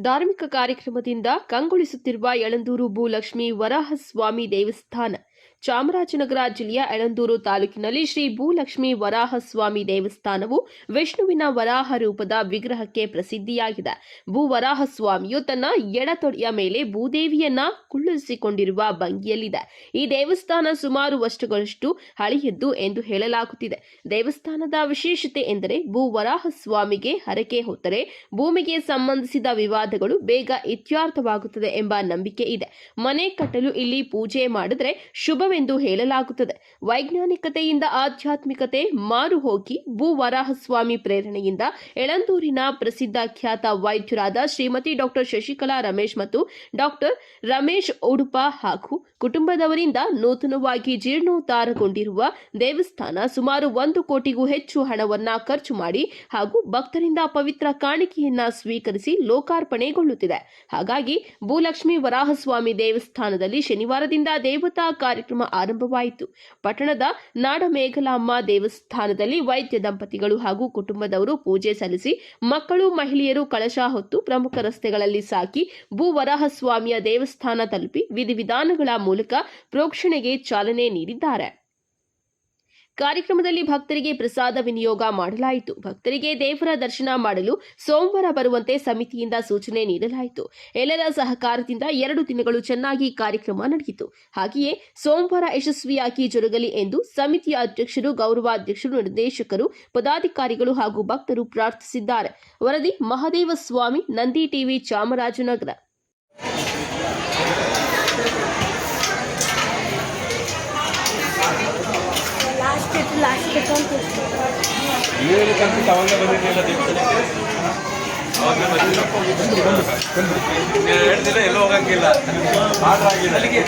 ಧಾರ್ಮಿಕ ಕಾರ್ಯಕ್ರಮದಿಂದ ಕಂಗೊಳಿಸುತ್ತಿರುವ ಯಳಂದೂರು ಭೂಲಕ್ಷ್ಮಿ ವರಾಹಸ್ವಾಮಿ ದೇವಸ್ಥಾನ. ಚಾಮರಾಜನಗರ ಜಿಲ್ಲೆಯ ಯಳಂದೂರು ತಾಲೂಕಿನಲ್ಲಿ ಶ್ರೀ ಭೂಲಕ್ಷ್ಮಿ ವರಾಹಸ್ವಾಮಿ ದೇವಸ್ಥಾನವು ವಿಷ್ಣುವಿನ ವರಾಹ ರೂಪದ ವಿಗ್ರಹಕ್ಕೆ ಪ್ರಸಿದ್ಧಿಯಾಗಿದೆ. ಭೂವರಾಹಸ್ವಾಮಿಯು ತನ್ನ ಎಡತೊಡೆಯ ಮೇಲೆ ಭೂದೇವಿಯನ್ನ ಕುಳ್ಳಿರಿಸಿಕೊಂಡಿರುವ ಭಂಗಿಯಲ್ಲಿದೆ. ಈ ದೇವಸ್ಥಾನ ಸುಮಾರು ವರ್ಷಗಳಷ್ಟು ಹಳೆಯದ್ದು ಎಂದು ಹೇಳಲಾಗುತ್ತಿದೆ. ದೇವಸ್ಥಾನದ ವಿಶೇಷತೆ ಎಂದರೆ ಭೂವರಾಹಸ್ವಾಮಿಗೆ ಹರಕೆ ಹೊತ್ತರೆ ಭೂಮಿಗೆ ಸಂಬಂಧಿಸಿದ ವಿವಾದಗಳು ಬೇಗ ಇತ್ಯರ್ಥವಾಗುತ್ತದೆ ಎಂಬ ನಂಬಿಕೆ ಇದೆ. ಮನೆ ಕಟ್ಟಲು ಇಲ್ಲಿ ಪೂಜೆ ಮಾಡಿದ್ರೆ ಶುಭವೆಂದು ಹೇಳಲಾಗುತ್ತದೆ. ವೈಜ್ಞಾನಿಕತೆಯಿಂದ ಆಧ್ಯಾತ್ಮಿಕತೆ ಮಾರು ಹೋಗಿ ಭೂವರಾಹಸ್ವಾಮಿ ಪ್ರೇರಣೆಯಿಂದ ಯಳಂದೂರಿನ ಪ್ರಸಿದ್ಧ ಖ್ಯಾತ ವೈದ್ಯರಾದ ಶ್ರೀಮತಿ ಡಾಕ್ಟರ್ ಶಶಿಕಲಾ ರಮೇಶ್ ಮತ್ತು ಡಾಕ್ಟರ್ ರಮೇಶ್ ಉಡುಪ ಹಾಗೂ ಕುಟುಂಬದವರಿಂದ ನೂತನವಾಗಿ ಜೀರ್ಣೋದ್ಧಾರಗೊಂಡಿರುವ ದೇವಸ್ಥಾನ ಸುಮಾರು 1 ಕೋಟಿಗೂ ಹೆಚ್ಚು ಹಣವನ್ನ ಖರ್ಚು ಮಾಡಿ ಹಾಗೂ ಭಕ್ತರಿಂದ ಪವಿತ್ರ ಕಾಣಿಕೆಯನ್ನ ಸ್ವೀಕರಿಸಿ ಲೋಕಾರ್ಪಣೆಗೊಳ್ಳುತ್ತಿದೆ. ಹಾಗಾಗಿ ಭೂಲಕ್ಷ್ಮಿ ವರಾಹಸ್ವಾಮಿ ದೇವಸ್ಥಾನದಲ್ಲಿ ಶನಿವಾರದಿಂದ ದೇವತಾ ಕಾರ್ಯಕ್ರಮ ಆರಂಭವಾಯಿತು. ಪಟ್ಟಣದ ನಾಡಮೇಘಲಾಂಬ ದೇವಸ್ಥಾನದಲ್ಲಿ ವೈದ್ಯ ದಂಪತಿಗಳು ಹಾಗೂ ಕುಟುಂಬದವರು ಪೂಜೆ ಸಲ್ಲಿಸಿ ಮಕ್ಕಳು ಮಹಿಳೆಯರು ಕಳಶ ಹೊತ್ತು ಪ್ರಮುಖ ರಸ್ತೆಗಳಲ್ಲಿ ಸಾಕಿ ಭೂವರಾಹಸ್ವಾಮಿಯ ದೇವಸ್ಥಾನ ತಲುಪಿ ವಿಧಿವಿಧಾನಗಳ ಮೂಲಕ ಪ್ರೋಕ್ಷಣೆಗೆ ಚಾಲನೆ ನೀಡಿದ್ದಾರೆ. ಕಾರ್ಯಕ್ರಮದಲ್ಲಿ ಭಕ್ತರಿಗೆ ಪ್ರಸಾದ ವಿನಿಯೋಗ ಮಾಡಲಾಯಿತು. ಭಕ್ತರಿಗೆ ದೇವರ ದರ್ಶನ ಮಾಡಲು ಸೋಮವಾರ ಬರುವಂತೆ ಸಮಿತಿಯಿಂದ ಸೂಚನೆ ನೀಡಲಾಯಿತು. ಎಲ್ಲರ ಸಹಕಾರದಿಂದ 2 ದಿನಗಳು ಚೆನ್ನಾಗಿ ಕಾರ್ಯಕ್ರಮ ನಡೆಯಿತು. ಹಾಗೆಯೇ ಸೋಮವಾರ ಯಶಸ್ವಿಯಾಗಿ ಜರುಗಲಿ ಎಂದು ಸಮಿತಿಯ ಅಧ್ಯಕ್ಷರು, ಗೌರವಾಧ್ಯಕ್ಷರು, ನಿರ್ದೇಶಕರು, ಪದಾಧಿಕಾರಿಗಳು ಹಾಗೂ ಭಕ್ತರು ಪ್ರಾರ್ಥಿಸಿದ್ದಾರೆ. ವರದಿ ಮಹದೇವ ಸ್ವಾಮಿ, ನಂದಿ ಟಿವಿ, ಚಾಮರಾಜನಗರ. ಏನು ಕಂಪ್ಲೀಟ್ ಅವಾಗ ಬಂದಿರಲಿಲ್ಲ ದೇವಸ್ಥಾನಕ್ಕೆ. ಅವಾಗ ಹೇಳ್ತಿಲ್ಲ, ಎಲ್ಲೋ ಹೋಗಂಗಿಲ್ಲ, ಆರ್ಡರ್ ಆಗಿದೆ ಅಲ್ಲಿಗೆ.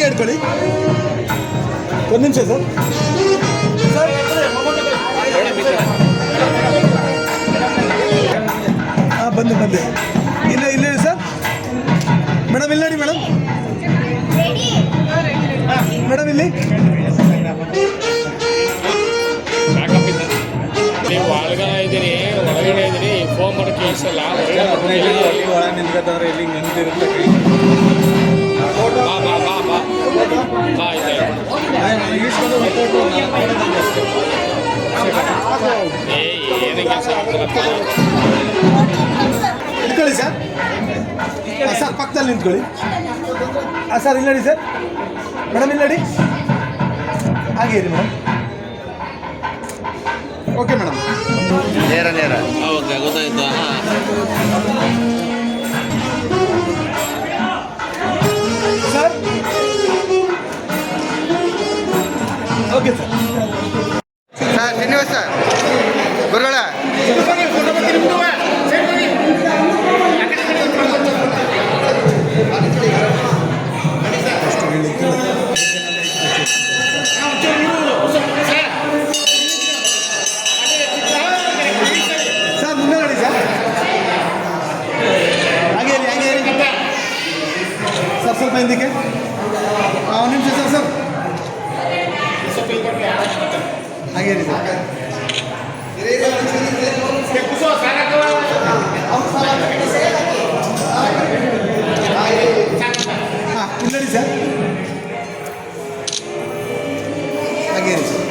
ಇಟ್ಕೊಳ್ಳಿ, ಒಂದು ನಿಮಿಷ ಸರ್. ಹಾಂ ಬಂದೆ. ಇಲ್ಲ ಸರ್. ಮೇಡಮ್ ಇಲ್ಲಿ ನೋಡಿ ಮೇಡಮ್. ಮೇಡಮ್ ಇಲ್ಲಿ ನೀವು ಒಳಗಡೆ ಇದ್ದೀರಿ ಫೋನ್ ಮಾಡಿ ಕೇಳಿಸಲ್ಲ. ಒಳಗೆ ನಿಂತ್ಕೊತಂದ್ರೆ ಇಲ್ಲಿ ನಿಂತಿರುತ್ತೆ ಬಾ ಬಾ ಬಾ ಬಾ ಬಾ ಇದೆ ಏನೇ ಕೆಲಸ ಆಗ್ತಲ್ಲ. ನಿಂತ್ಕೊಳ್ಳಿ ಸರ್. ಸರ್ ಪಕ್ಕದಲ್ಲಿ ನಿಂತ್ಕೊಳ್ಳಿ. ಸರ್ ಇಲ್ಲಿ ನೋಡಿ ಸರ್. ಮೇಡಮ್ ಇಲ್ಲಿ ನೋಡಿ. ಹಾಗೆ ಇರಿ ಮೇಡಮ್. Okay madam. ನೇರ ಓಕೆ ಗೊತ್ತಾಯ್ತು. Sir okay sir. ಶ್ರೀನಿವಾಸ ಗುರುಗಳ ಸರ್ ಮುಂದೆ ನೋಡಿ ಸರ್. ಹಾಗೆ ಇರಿ ಹಾಗೆ ಇರಿ ಸರ್. ಸ್ವಲ್ಪ ಹಿಂದಕ್ಕೆ ಒಂದು ನಿಮಿಷ ಸರ್. ಸರ್ ಹಾಗೆ ಇರಿ ಸರ್. ಹಾಂ ಇಲ್ಲಿ ನೋಡಿ ಸರ್. ಹಾಗೆ ಇರಿ sir.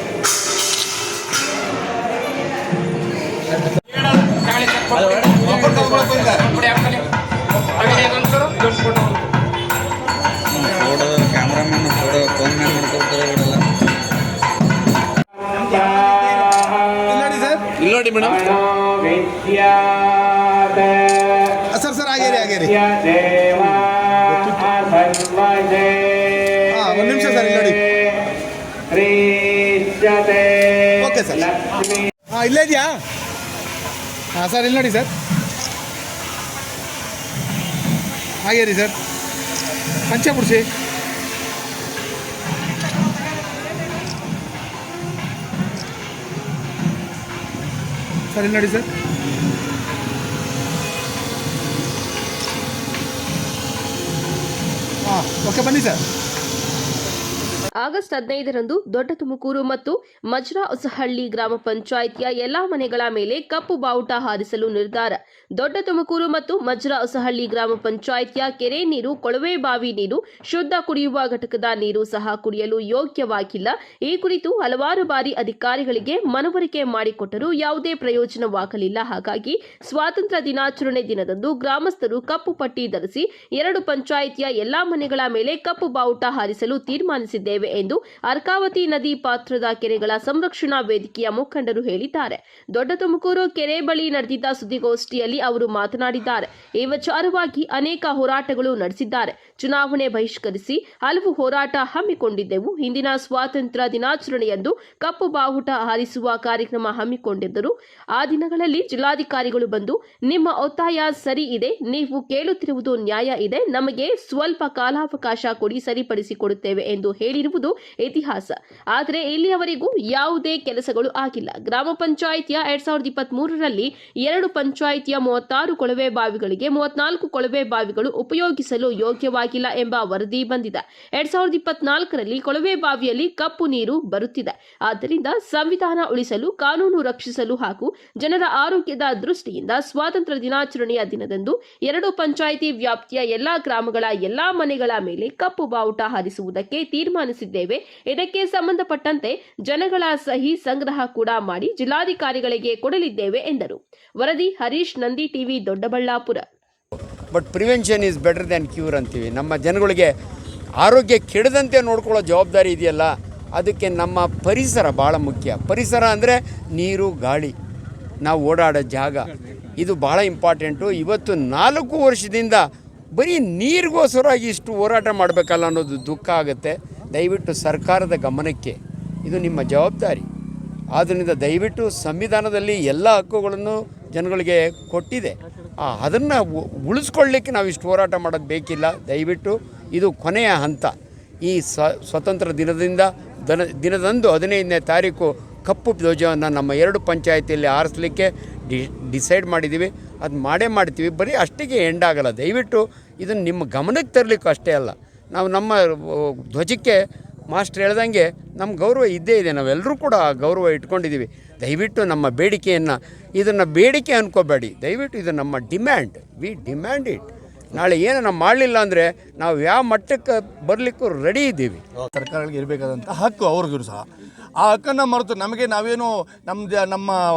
Photo cameraman photo phone ಮೇಲೆ ಮಾಡ್ಕೊಳ್ತಾರೆ ಬಿಡಲ್ಲ. ಇಲ್ಲಿ ನೋಡಿ ಸರ್. ಇಲ್ಲಿ ನೋಡಿ ಮೇಡಮ್. ಸರ್ ಸರ್ ಹಾಗೆ ಇರಿ ಹಾಗೆ ಇರಿ. ಹಾಂ ಒಂದು ನಿಮಿಷ ಸರ್. ಇಲ್ಲಿ ನೋಡಿ. Okay sir. ಹಾಂ ಇಲ್ಲೇ ಇದೆಯಾ? ಹಾಂ ಸರ್ ಇಲ್ಲಿ ನೋಡಿ ಸರ್. ಹಾಗೆ ಇರಿ ಸರ್. ಪಂಚೆ ಬಿಡಿಸಿ. ಸರ್ ಇಲ್ಲಿ ನೋಡಿ ಸರ್. ಹಾಂ ಓಕೆ ಬನ್ನಿ ಸರ್. ಆಗಸ್ಟ್ 15ರಂದು ದೊಡ್ಡ ತುಮಕೂರು ಮತ್ತು ಮಜ್ರಾ ಹೊಸಹಳ್ಳಿ ಗ್ರಾಮ ಪಂಚಾಯಿತಿಯ ಎಲ್ಲಾ ಮನೆಗಳ ಮೇಲೆ ಕಪ್ಪು ಬಾವುಟ ಹಾರಿಸಲು ನಿರ್ಧಾರ. ದೊಡ್ಡ ತುಮಕೂರು ಮತ್ತು ಮಜ್ರಾ ಹೊಸಹಳ್ಳಿ ಗ್ರಾಮ ಪಂಚಾಯಿತಿಯ ಕೆರೆ ನೀರು, ಕೊಳವೆ ಬಾವಿ ನೀರು, ಶುದ್ಧ ಕುಡಿಯುವ ಘಟಕದ ನೀರು ಸಹ ಕುಡಿಯಲು ಯೋಗ್ಯವಾಗಿಲ್ಲ. ಈ ಕುರಿತು ಹಲವಾರು ಬಾರಿ ಅಧಿಕಾರಿಗಳಿಗೆ ಮನವರಿಕೆ ಮಾಡಿಕೊಟ್ಟರೂ ಯಾವುದೇ ಪ್ರಯೋಜನವಾಗಲಿಲ್ಲ. ಹಾಗಾಗಿ ಸ್ವಾತಂತ್ರ್ಯ ದಿನಾಚರಣೆ ದಿನದಂದು ಗ್ರಾಮಸ್ಥರು ಕಪ್ಪು ಪಟ್ಟಿ ಧರಿಸಿ 2 ಪಂಚಾಯಿತಿಯ ಎಲ್ಲಾ ಮನೆಗಳ ಮೇಲೆ ಕಪ್ಪು ಬಾವುಟ ಹಾರಿಸಲು ತೀರ್ಮಾನಿಸಿದ್ದೇವೆ ಎಂದು ಅರ್ಕಾವತಿ ನದಿ ಪಾತ್ರದ ಕೆರೆಗಳ ಸಂರಕ್ಷಣಾ ವೇದಿಕೆಯ ಮುಖಂಡರು ಹೇಳಿದ್ದಾರೆ. ದೊಡ್ಡ ತುಮಕೂರು ಕೆರೆ ಬಳಿ ನಡೆದಿದ್ದ ಸುದ್ದಿಗೋಷ್ಠಿಯಲ್ಲಿ ಅವರು ಮಾತನಾಡಿದ್ದಾರೆ. ಈ ವಿಚಾರವಾಗಿ ಅನೇಕ ಹೋರಾಟಗಳು ನಡೆಸಿದ್ದಾರೆ. ಚುನಾವಣೆ ಬಹಿಷ್ಕರಿಸಿ ಹಲವು ಹೋರಾಟ ಹಮ್ಮಿಕೊಂಡಿದ್ದೆವು. ಹಿಂದಿನ ಸ್ವಾತಂತ್ರ್ಯ ದಿನಾಚರಣೆಯಂದು ಕಪ್ಪು ಬಾವುಟ ಹಾರಿಸುವ ಕಾರ್ಯಕ್ರಮ ಹಮ್ಮಿಕೊಂಡಿದ್ದರು. ಆ ದಿನಗಳಲ್ಲಿ ಜಿಲ್ಲಾಧಿಕಾರಿಗಳು ಬಂದು ನಿಮ್ಮ ಒತ್ತಾಯ ಸರಿ ಇದೆ, ನೀವು ಕೇಳುತ್ತಿರುವುದು ನ್ಯಾಯ ಇದೆ, ನಮಗೆ ಸ್ವಲ್ಪ ಕಾಲಾವಕಾಶ ಕೊಡಿ, ಸರಿಪಡಿಸಿಕೊಡುತ್ತೇವೆ ಎಂದು ಹೇಳಿರುವುದು ಇತಿಹಾಸ. ಆದರೆ ಇಲ್ಲಿಯವರೆಗೂ ಯಾವುದೇ ಕೆಲಸಗಳು ಆಗಿಲ್ಲ. ಗ್ರಾಮ ಪಂಚಾಯಿತಿಯ 2023ರಲ್ಲಿ 2 ಪಂಚಾಯಿತಿಯ 36 ಕೊಳವೆ ಬಾವಿಗಳಿಗೆ 34 ಕೊಳವೆ ಬಾವಿಗಳು ಉಪಯೋಗಿಸಲು ಯೋಗ್ಯವಾಗಿಲ್ಲ ಎಂಬ ವರದಿ ಬಂದಿದೆ. 2024ರಲ್ಲಿ ಕೊಳವೆ ಬಾವಿಯಲ್ಲಿ ಕಪ್ಪು ನೀರು ಬರುತ್ತಿದೆ. ಆದ್ದರಿಂದ ಸಂವಿಧಾನ ಉಳಿಸಲು, ಕಾನೂನು ರಕ್ಷಿಸಲು ಹಾಗೂ ಜನರ ಆರೋಗ್ಯದ ದೃಷ್ಟಿಯಿಂದ ಸ್ವಾತಂತ್ರ್ಯ ದಿನಾಚರಣೆಯ ದಿನದಂದು 2 ಪಂಚಾಯಿತಿ ವ್ಯಾಪ್ತಿಯ ಎಲ್ಲಾ ಗ್ರಾಮಗಳ ಎಲ್ಲಾ ಮನೆಗಳ ಮೇಲೆ ಕಪ್ಪು ಬಾವುಟ ಹಾರಿಸುವುದಕ್ಕೆ ತೀರ್ಮಾನಿಸಿದ್ದೇವೆ. ಇದಕ್ಕೆ ಸಂಬಂಧಪಟ್ಟಂತೆ ಜನಗಳ ಸಹಿ ಸಂಗ್ರಹ ಕೂಡ ಮಾಡಿ ಜಿಲ್ಲಾಧಿಕಾರಿಗಳಿಗೆ ಕೊಡಲಿದ್ದೇವೆ ಎಂದರು. ವರದಿ Harish, Nandi TV, Doddaballapur. But prevention is better than cure ಅಂತೀವಿ. ನಮ್ಮ ಜನಗಳಿಗೆ ಆರೋಗ್ಯ ಕೆಡದಂತೆ ನೋಡ್ಕೊಳ್ಳೋ ಜವಾಬ್ದಾರಿ ಇದೆಯಲ್ಲ, ಅದಕ್ಕೆ ನಮ್ಮ ಪರಿಸರ ಭಾಳ ಮುಖ್ಯ. ಪರಿಸರ ಅಂದರೆ ನೀರು, ಗಾಳಿ, ನಾವು ಓಡಾಡೋ ಜಾಗ, ಇದು ಭಾಳ ಇಂಪಾರ್ಟೆಂಟು. ಇವತ್ತು 4 ವರ್ಷದಿಂದ ಬರೀ ನೀರಿಗೋಸ್ಕರವಾಗಿ ಇಷ್ಟು ಹೋರಾಟ ಮಾಡಬೇಕಲ್ಲ ಅನ್ನೋದು ದುಃಖ ಆಗುತ್ತೆ. ದಯವಿಟ್ಟು ಸರ್ಕಾರದ ಗಮನಕ್ಕೆ ಇದು ನಿಮ್ಮ ಜವಾಬ್ದಾರಿ. ಆದ್ದರಿಂದ ದಯವಿಟ್ಟು ಸಂವಿಧಾನದಲ್ಲಿ ಎಲ್ಲ ಹಕ್ಕುಗಳನ್ನು ಜನಗಳಿಗೆ ಕೊಟ್ಟಿದೆ. ಅದನ್ನು ಉಳಿಸ್ಕೊಳ್ಳಿಕ್ಕೆ ನಾವು ಇಷ್ಟು ಹೋರಾಟ ಮಾಡೋದು ಬೇಕಿಲ್ಲ. ದಯವಿಟ್ಟು ಇದು ಕೊನೆಯ ಹಂತ. ಈ ಸ್ವತಂತ್ರ ದಿನದಂದು 15ನೇ ತಾರೀಕು ಕಪ್ಪು ಧ್ವಜವನ್ನು ನಮ್ಮ 2 ಪಂಚಾಯಿತಿಯಲ್ಲಿ ಆರಿಸಲಿಕ್ಕೆ ಡಿಸೈಡ್ ಮಾಡಿದ್ದೀವಿ. ಅದು ಮಾಡೇ ಮಾಡ್ತೀವಿ. ಬರೀ ಅಷ್ಟಿಗೆ ಎಂಡ್ ಆಗಲ್ಲ. ದಯವಿಟ್ಟು ಇದನ್ನು ನಿಮ್ಮ ಗಮನಕ್ಕೆ ತರಲಿಕ್ಕೂ ಅಷ್ಟೇ ಅಲ್ಲ, ನಾವು ನಮ್ಮ ಧ್ವಜಕ್ಕೆ ಮಾಸ್ಟರ್ ಹೇಳ್ದಂಗೆ ನಮ್ಮ ಗೌರವ ಇದ್ದೇ ಇದೆ, ನಾವೆಲ್ಲರೂ ಕೂಡ ಆ ಗೌರವ ಇಟ್ಕೊಂಡಿದ್ದೀವಿ. ದಯವಿಟ್ಟು ನಮ್ಮ ಬೇಡಿಕೆಯನ್ನು ಇದನ್ನು ಬೇಡಿಕೆ ಅನ್ಕೋಬೇಡಿ, ದಯವಿಟ್ಟು ಇದು ನಮ್ಮ ಡಿಮ್ಯಾಂಡ್, ವಿ ಡಿಮ್ಯಾಂಡ್ ಇಟ್. ನಾಳೆ ಏನು ನಾವು ಮಾಡಲಿಲ್ಲ ಅಂದರೆ ನಾವು ಯಾವ ಮಟ್ಟಕ್ಕೆ ಬರಲಿಕ್ಕೂ ರೆಡಿ ಇದ್ದೀವಿ. ಸರ್ಕಾರಗಳಿಗೆ ಇರಬೇಕಾದಂಥ ಹಕ್ಕು ಅವ್ರಿಗೂ ಸಹ. ಆ ಹಕ್ಕನ್ನು ಮರೆತು ನಾವೇನು ನಮ್ಮ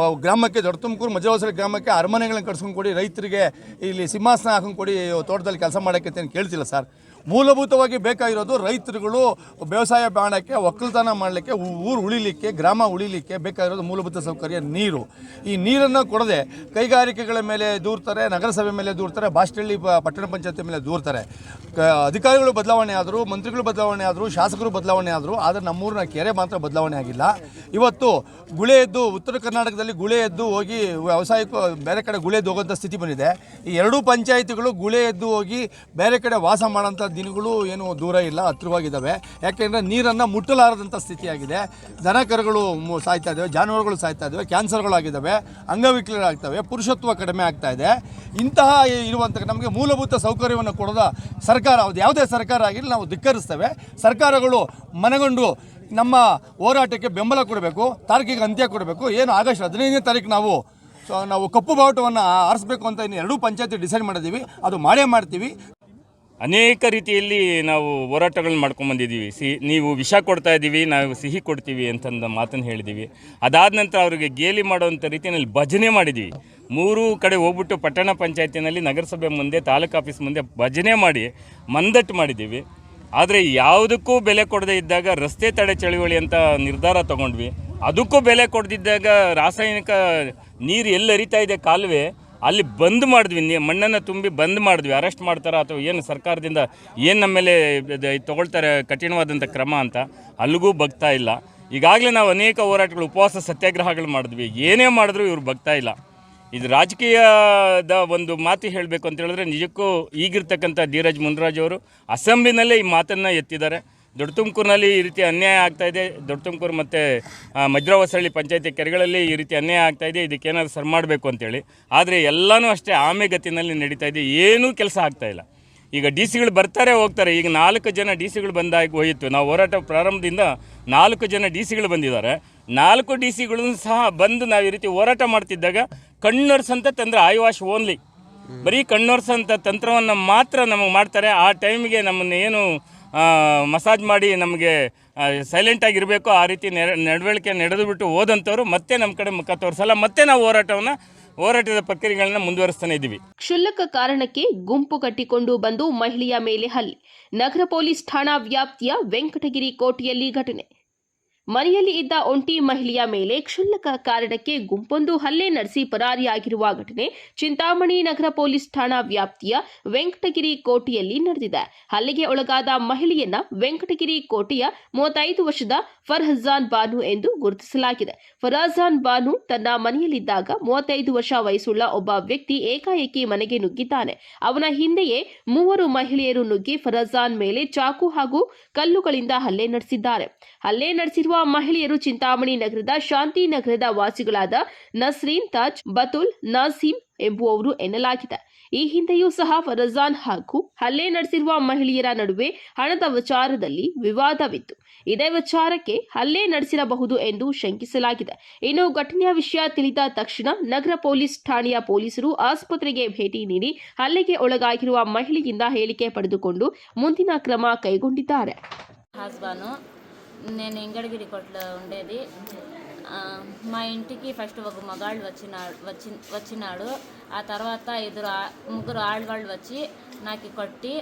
ಗ್ರಾಮಕ್ಕೆ ದೊಡ್ಡ ತುಮಕೂರು ಮಜಲವಾಸಳಿ ಗ್ರಾಮಕ್ಕೆ ಅರಮನೆಗಳನ್ನ ಕಟ್ಸ್ಕೊಂಡು ಕೊಡಿ, ರೈತರಿಗೆ ಇಲ್ಲಿ ಸಿಂಹಾಸನ ಹಾಕೊಂಡು ಕೊಡಿ, ತೋಟದಲ್ಲಿ ಕೆಲಸ ಮಾಡೋಕ್ಕೆ ಅಂತ ಕೇಳ್ತಿಲ್ಲ ಸರ್. ಮೂಲಭೂತವಾಗಿ ಬೇಕಾಗಿರೋದು ರೈತರುಗಳು ವ್ಯವಸಾಯ ಮಾಡೋಕ್ಕೆ, ಒಕ್ಕಲ್ತನ ಮಾಡಲಿಕ್ಕೆ, ಊರು ಉಳಿಲಿಕ್ಕೆ, ಗ್ರಾಮ ಉಳಿಲಿಕ್ಕೆ ಬೇಕಾಗಿರೋದು ಮೂಲಭೂತ ಸೌಕರ್ಯ ನೀರು. ಈ ನೀರನ್ನು ಕೊಡದೆ ಕೈಗಾರಿಕೆಗಳ ಮೇಲೆ ದೂರ್ತಾರೆ, ನಗರಸಭೆ ಮೇಲೆ ದೂರ್ತಾರೆ, ಬಾಷ್ಟಳ್ಳಿ ಪಟ್ಟಣ ಪಂಚಾಯತಿ ಮೇಲೆ ದೂರ್ತಾರೆ. ಅಧಿಕಾರಿಗಳು ಬದಲಾವಣೆ ಆದರು, ಮಂತ್ರಿಗಳು ಬದಲಾವಣೆ ಆದರು, ಶಾಸಕರು ಬದಲಾವಣೆ ಆದರು, ಆದರೆ ನಮ್ಮೂರಿನ ಕೆರೆ ಮಾತ್ರ ಬದಲಾವಣೆ ಆಗಿಲ್ಲ. ಇವತ್ತು ಗುಳೆ ಎದ್ದು ಉತ್ತರ ಕರ್ನಾಟಕದಲ್ಲಿ ಗುಳೆ ಎದ್ದು ಹೋಗಿ ವ್ಯವಸಾಯಕ್ಕೂ ಬೇರೆ ಕಡೆ ಗುಳೆ ಎದ್ದು ಹೋಗೋಂಥ ಸ್ಥಿತಿ ಬಂದಿದೆ. ಈ ಎರಡೂ ಪಂಚಾಯಿತಿಗಳು ಗುಳೆ ಎದ್ದು ಹೋಗಿ ಬೇರೆ ಕಡೆ ವಾಸ ಮಾಡೋಂಥ ದಿನಗಳು ಏನು ದೂರ ಇಲ್ಲ, ಹತ್ತಿರವಾಗಿದ್ದಾವೆ. ಯಾಕೆಂದರೆ ನೀರನ್ನು ಮುಟ್ಟಲಾರದಂಥ ಸ್ಥಿತಿಯಾಗಿದೆ. ದನ ಕರುಗಳು ಸಾಯ್ತಾ ಇದ್ದಾವೆ, ಜಾನುವಾರುಗಳು ಸಾಯ್ತಾ ಇದ್ದಾವೆ, ಕ್ಯಾನ್ಸರ್ಗಳಾಗಿದ್ದಾವೆ, ಅಂಗವಿಕಲರಾಗ್ತವೆ, ಪುರುಷತ್ವ ಕಡಿಮೆ ಆಗ್ತಾ ಇದೆ. ಇಂತಹ ಇರುವಂಥ ನಮಗೆ ಮೂಲಭೂತ ಸೌಕರ್ಯವನ್ನು ಕೊಡೋದ ಸರ್ಕಾರ, ಅದು ಯಾವುದೇ ಸರ್ಕಾರ ಆಗಿರಲಿ ನಾವು ಧಿಕ್ಕರಿಸ್ತೇವೆ. ಸರ್ಕಾರಗಳು ಮನಗೊಂಡು ನಮ್ಮ ಹೋರಾಟಕ್ಕೆ ಬೆಂಬಲ ಕೊಡಬೇಕು, ತಾರೀಕಿಗೆ ಅಂತ್ಯ ಕೊಡಬೇಕು. ಏನು ಆಗಸ್ಟ್ 15ನೇ ತಾರೀಕು ನಾವು ಕಪ್ಪು ಬಾವುಟವನ್ನು ಆರಿಸಬೇಕು ಅಂತ ಇನ್ನು ಎರಡೂ ಪಂಚಾಯತಿ ಡಿಸೈಡ್ ಮಾಡಿದ್ದೀವಿ, ಅದು ಮಾಡೇ ಮಾಡ್ತೀವಿ. ಅನೇಕ ರೀತಿಯಲ್ಲಿ ನಾವು ಹೋರಾಟಗಳನ್ನ ಮಾಡ್ಕೊಂಬಂದಿದ್ದೀವಿ. ನೀವು ವಿಷ ಕೊಡ್ತಾ ಇದ್ದೀವಿ, ನಾವು ಸಿಹಿ ಕೊಡ್ತೀವಿ ಅಂತಂದು ಮಾತನ್ನು ಹೇಳಿದ್ದೀವಿ. ಅದಾದ ನಂತರ ಅವರಿಗೆ ಗೇಲಿ ಮಾಡುವಂಥ ರೀತಿಯಲ್ಲಿ ಭಜನೆ ಮಾಡಿದ್ದೀವಿ. 3 ಕಡೆ ಹೋಗ್ಬಿಟ್ಟು ಪಟ್ಟಣ ಪಂಚಾಯತಿನಲ್ಲಿ, ನಗರಸಭೆ ಮುಂದೆ, ತಾಲೂಕು ಆಫೀಸ್ ಮುಂದೆ ಭಜನೆ ಮಾಡಿ ಮಂದಟ್ಟು ಮಾಡಿದ್ದೀವಿ. ಆದರೆ ಯಾವುದಕ್ಕೂ ಬೆಲೆ ಕೊಡದೇ ಇದ್ದಾಗ ರಸ್ತೆ ತಡೆ ಚಳುವಳಿ ಅಂತ ನಿರ್ಧಾರ ತೊಗೊಂಡ್ವಿ. ಅದಕ್ಕೂ ಬೆಲೆ ಕೊಡದಿದ್ದಾಗ ರಾಸಾಯನಿಕ ನೀರು ಎಲ್ಲಿ ಹರಿತಾ ಇದೆ ಕಾಲುವೆ ಅಲ್ಲಿ ಬಂದ್ ಮಾಡಿದ್ವಿ, ಮಣ್ಣನ್ನು ತುಂಬಿ ಬಂದ್ ಮಾಡಿದ್ವಿ. ಅರೆಸ್ಟ್ ಮಾಡ್ತಾರ ಅಥವಾ ಏನು ಸರ್ಕಾರದಿಂದ ಏನು ನಮ್ಮ ಮೇಲೆ ತೊಗೊಳ್ತಾರೆ ಕಠಿಣವಾದಂಥ ಕ್ರಮ ಅಂತ, ಅಲ್ಲಿಗೂ ಬಗ್ತಾ ಇಲ್ಲ. ಈಗಾಗಲೇ ನಾವು ಅನೇಕ ಹೋರಾಟಗಳು, ಉಪವಾಸ ಸತ್ಯಾಗ್ರಹಗಳು ಮಾಡಿದ್ವಿ, ಏನೇ ಮಾಡಿದ್ರೂ ಇವ್ರು ಬಗ್ತಾ ಇಲ್ಲ. ಇದು ರಾಜಕೀಯದ ಒಂದು ಮಾತು ಹೇಳಬೇಕು ಅಂತ ಹೇಳಿದ್ರೆ ನಿಜಕ್ಕೂ ಈಗಿರ್ತಕ್ಕಂಥ ಧೀರಜ್ ಮುನ್ರಾಜ್ ಅವರು ಅಸೆಂಬ್ಲಿನಲ್ಲೇ ಈ ಮಾತನ್ನು ಎತ್ತಿದ್ದಾರೆ. ದೊಡ್ಡ ತುಮಕೂರಿನಲ್ಲಿ ಈ ರೀತಿ ಅನ್ಯಾಯ ಆಗ್ತಾಯಿದೆ, ದೊಡ್ಡ ತುಮಕೂರು ಮತ್ತು ಮಜ್ರಾವಸಳ್ಳಿ ಪಂಚಾಯತಿ ಕೆರೆಗಳಲ್ಲಿ ಈ ರೀತಿ ಅನ್ಯಾಯ ಆಗ್ತಾಯಿದೆ, ಇದಕ್ಕೇನಾದ್ರು ಸರಿ ಮಾಡಬೇಕು ಅಂತೇಳಿ. ಆದರೆ ಎಲ್ಲನೂ ಅಷ್ಟೇ ಆಮೆಗತಿನಲ್ಲಿ ನಡೀತಾ ಇದೆ, ಏನೂ ಕೆಲಸ ಆಗ್ತಾಯಿಲ್ಲ. ಈಗ ಡಿ ಸಿಗಳು ಬರ್ತಾರೆ ಹೋಗ್ತಾರೆ. ಈಗ 4 ಜನ ಡಿ ಸಿಗಳು ಬಂದಾಗಿ ಹೋಯಿತು. ನಾವು ಹೋರಾಟ ಪ್ರಾರಂಭದಿಂದ 4 ಜನ ಡಿ ಸಿಗಳು ಬಂದಿದ್ದಾರೆ. 4 ಡಿ ಸಿಗಳು ಸಹ ಬಂದು ನಾವು ಈ ರೀತಿ ಹೋರಾಟ ಮಾಡ್ತಿದ್ದಾಗ ಕಣ್ಣೊರ್ಸಂತ ತಂದರೆ ಐ ವಾಶ್ ಓನ್ಲಿ, ಬರೀ ಕಣ್ಣೊರ್ಸಂಥ ತಂತ್ರವನ್ನು ಮಾತ್ರ ನಮಗೆ ಮಾಡ್ತಾರೆ. ಆ ಟೈಮಿಗೆ ನಮ್ಮನ್ನು ಏನು ಮಸಾಜ್ ಮಾಡಿ ನಮಗೆ ಸೈಲೆಂಟಾಗಿರಬೇಕು ಆ ರೀತಿ ನಡವಳಿಕೆ ನಡೆದುಬಿಟ್ಟು ಹೋದಂಥವ್ರು ಮತ್ತೆ ನಮ್ಮ ಕಡೆ ಮುಖ ತೋರಿಸಲ್ಲ. ಮತ್ತೆ ನಾವು ಹೋರಾಟದ ಪ್ರಕ್ರಿಯೆಗಳನ್ನ ಮುಂದುವರಿಸ್ತಾನೆ ಇದ್ದೀವಿ. ಕ್ಷುಲ್ಲಕ ಕಾರಣಕ್ಕೆ ಗುಂಪು ಕಟ್ಟಿಕೊಂಡು ಬಂದು ಮಹಿಳೆಯ ಮೇಲೆ ಹಲ್ಲೆ. ನಗರ ಪೊಲೀಸ್ ಠಾಣಾ ವ್ಯಾಪ್ತಿಯ ವೆಂಕಟಗಿರಿ ಕೋಟೆಯಲ್ಲಿ ಘಟನೆ. ಮನೆಯಲ್ಲಿ ಇದ್ದ ಒಂಟಿ ಮಹಿಳೆಯ ಮೇಲೆ ಕ್ಷುಲ್ಲಕ ಕಾರಣಕ್ಕೆ ಗುಂಪೊಂದು ಹಲ್ಲೆ ನಡೆಸಿ ಪರಾರಿಯಾಗಿರುವ ಘಟನೆ ಚಿಂತಾಮಣಿ ನಗರ ಪೊಲೀಸ್ ಠಾಣಾ ವ್ಯಾಪ್ತಿಯ ವೆಂಕಟಗಿರಿ ಕೋಟೆಯಲ್ಲಿ ನಡೆದಿದೆ. ಹಲ್ಲೆಗೆ ಒಳಗಾದ ಮಹಿಳೆಯನ್ನ ವೆಂಕಟಗಿರಿ ಕೋಟೆಯ 35 ವರ್ಷದ ಫರ್ಹಜಾನ್ ಬಾನು ಎಂದು ಗುರುತಿಸಲಾಗಿದೆ. ಫರ್ಹಜಾನ್ ಬಾನು ತನ್ನ ಮನೆಯಲ್ಲಿದ್ದಾಗ 35 ವರ್ಷ ವಯಸ್ಸುಳ್ಳ ಒಬ್ಬ ವ್ಯಕ್ತಿ ಏಕಾಏಕಿ ಮನೆಗೆ ನುಗ್ಗಿದ್ದಾನೆ. ಅವನ ಹಿಂದೆಯೇ 3 ಮಹಿಳೆಯರು ನುಗ್ಗಿ ಫರ್ಹಜಾನ್ ಮೇಲೆ ಚಾಕು ಹಾಗೂ ಕಲ್ಲುಗಳಿಂದ ಹಲ್ಲೆ ನಡೆಸಿದ್ದಾರೆ. ಹಲ್ಲೆ ನಡೆಸಿರುವ ಮಹಿಳೆಯರು ಚಿಂತಾಮಣಿ ನಗರದ ಶಾಂತಿ ನಗರದ ವಾಸಿಗಳಾದ ನಸ್ರೀನ್ ತಾಜ್, ಬತುಲ್, ನಾಸೀಂ ಎಂಬುವವರು ಎನ್ನಲಾಗಿದೆ. ಈ ಹಿಂದೆಯೂ ಸಹ ಫರ್ಹಜಾನ್ ಹಾಗೂ ಹಲ್ಲೆ ನಡೆಸಿರುವ ಮಹಿಳೆಯರ ನಡುವೆ ಹಣದ ವಿಚಾರದಲ್ಲಿ ವಿವಾದವಿತ್ತು. ಇದೇ ವಿಚಾರಕ್ಕೆ ಹಲ್ಲೆ ನಡೆಸಿರಬಹುದು ಎಂದು ಶಂಕಿಸಲಾಗಿದೆ. ಇನ್ನು ಘಟನೆಯ ವಿಷಯ ತಿಳಿದ ತಕ್ಷಣ ನಗರ ಪೊಲೀಸ್ ಠಾಣೆಯ ಪೊಲೀಸರು ಆಸ್ಪತ್ರೆಗೆ ಭೇಟಿ ನೀಡಿ ಹಲ್ಲೆಗೆ ಒಳಗಾಗಿರುವ మహిళೆಯಿಂದ ಹೇಳಿಕೆ పడుకొండు ಮುಂದಿನ ಕ್ರಮ ಕೈಗೊಂಡಿದ್ದಾರೆ. నేను ఎంగడగిరి కోటలో ఉండేది. మా ఇంటికి ఫస్ట్ ఒక మగాళ్ళు వచ్చినాడు. ఆ తర్వాత 3 ఆడవాళ్ళు వచ్చి నాకు కొట్టి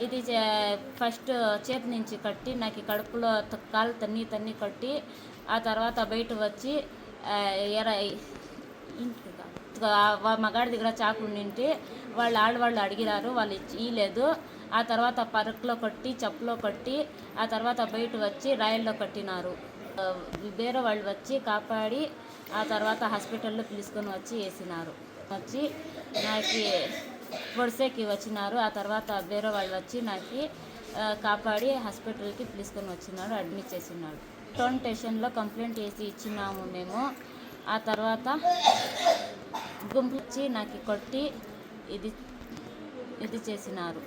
ఇది ఫస్ట్ చేతి నుంచి కట్టి నాకు కడుపులో కాలు తన్ని కొట్టి ఆ తర్వాత బయట వచ్చి మగాడి దగ్గర చాకు నింటి వాళ్ళు ఆడవాళ్ళు అడిగినారు, వాళ్ళు ఇయ్యలేదు. ఆ తర్వాత పరకులో కొట్టి చెప్పులో కొట్టి ఆ తర్వాత బయట వచ్చి రాయల్లో కట్టినారు. వేరే వాళ్ళు వచ్చి కాపాడి ఆ తర్వాత హాస్పిటల్లో పిలుచుకొని వచ్చి వేసినారు. వచ్చి నాకు పొడిసేకి వచ్చినారు. ఆ తర్వాత వేరే వాళ్ళు వచ్చి నాకు కాపాడి హాస్పిటల్కి పిలుచుకొని వచ్చినారు, అడ్మిట్ చేసినాడు. టౌన్ స్టేషన్లో కంప్లైంట్ చేసి ఇచ్చినాము మేము. ఆ తర్వాత గుంపు వచ్చి నాకు కొట్టి ఇది చేసినారు.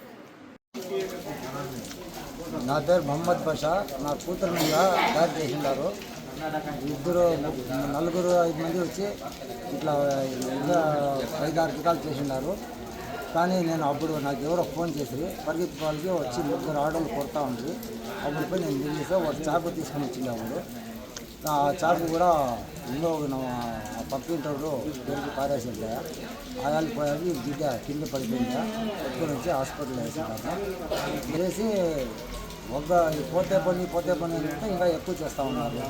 నా పేరు మహమ్మద్ బాషా. నా కూతురు మీద దాడి చేసిండారు. నలుగురు 5 మంది వచ్చి ఇట్లా 5-6 టికాలు చేసిండారు. కానీ నేను అప్పుడు నాకు ఎవరో ఫోన్ చేసి పరిగెత్తి వాళ్ళకి వచ్చి 3 ఆడోళ్ళు కొడతా ఉంది. అప్పుడు పోయి నేను దిగేసి ఒక చాకు తీసుకొని వచ్చింది. అప్పుడు ఆ చాకు కూడా ఇంకో పక్కింటోడు పెరిగి పారేసిండే ఆయాలు పోయాలి బిడ్డ కింద పడిపోయిందా ఎత్తుకొని వచ్చి హాస్పిటల్ వేసింటాను. వేసి పోతే పని అంటే ఇంకా ఎక్కువ చేస్తూ ఉన్నారు.